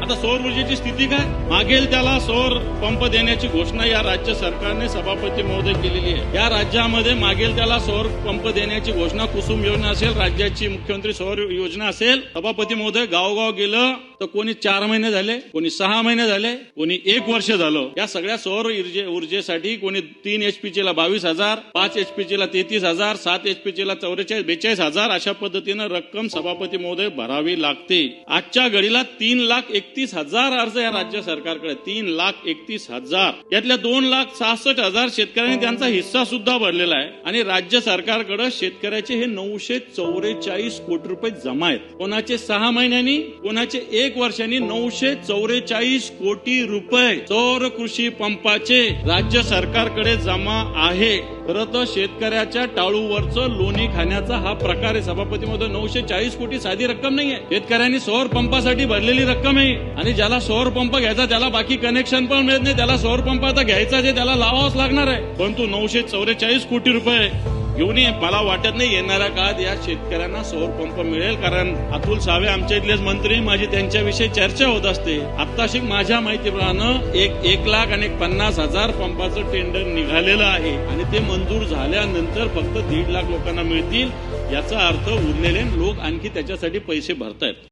आता सौर ऊर्जेची स्थिती काय? मागेल त्याला सौर पंप देण्याची घोषणा या राज्य सरकारने सभापती महोदय केलेली आहे. या राज्यामध्ये मागेल त्याला सौर पंप देण्याची घोषणा कुसुम योजना असेल, राज्याची मुख्यमंत्री सौर योजना असेल. सभापती महोदय गावोगाव गेलं तर कोणी 4 महिने झाले, कोणी 6 महिने झाले, कोणी 1 वर्ष झालं. या सगळ्या सौर ऊर्जेसाठी कोणी 3 HP ला 22,000, 5 HP ला 33,000, 7 HP ला 42,000 अशा पद्धतीनं रक्कम सभापती महोदय भरावी लागते. आजच्या घडीला 3,31,000 अर्ज या राज्य सरकारकडे, 3,31,000. यातल्या 2,66,000 शेतकऱ्यांनी त्यांचा हिस्सा सुद्धा भरलेला आहे आणि राज्य सरकारकडे शेतकऱ्याचे हे 944 कोटी रुपये जमा आहेत. कोणाचे 6 महिन्यांनी, कोणाचे 1 वर्षांनी 944 कोटी रुपये सौर कृषी पंपाचे राज्य सरकारकडे जमा आहे. खरं तर शेतकऱ्याच्या टाळूवरचं लोणी खाण्याचा हा प्रकार आहे सभापती महोदय. 940 कोटी साधी रक्कम नाहीये, शेतकऱ्यांनी सौर पंपासाठी भरलेली रक्कम आहे. आणि ज्याला सौर पंप घ्यायचा त्याला बाकी कनेक्शन पण मिळत नाही, त्याला सौर पंप आता घ्यायचा जे त्याला लावावाच लागणार आहे. परंतु 944 कोटी रुपये घेऊन मला वाटत नाही येणाऱ्या काळात या शेतकऱ्यांना सौर पंप मिळेल. कारण अतुल सावे आमच्या इथलेच मंत्री, माझी त्यांच्याविषयी चर्चा होत असते. आत्ताशी माझ्या माहितीप्रमाणे 1,50,000 पंपाचं टेंडर निघालेलं आहे आणि ते मंजूर झाल्यानंतर फक्त 1.5 लाख लोकांना मिळतील. याचा अर्थ उरलेले लोक आणखी त्याच्यासाठी पैसे भरतायत.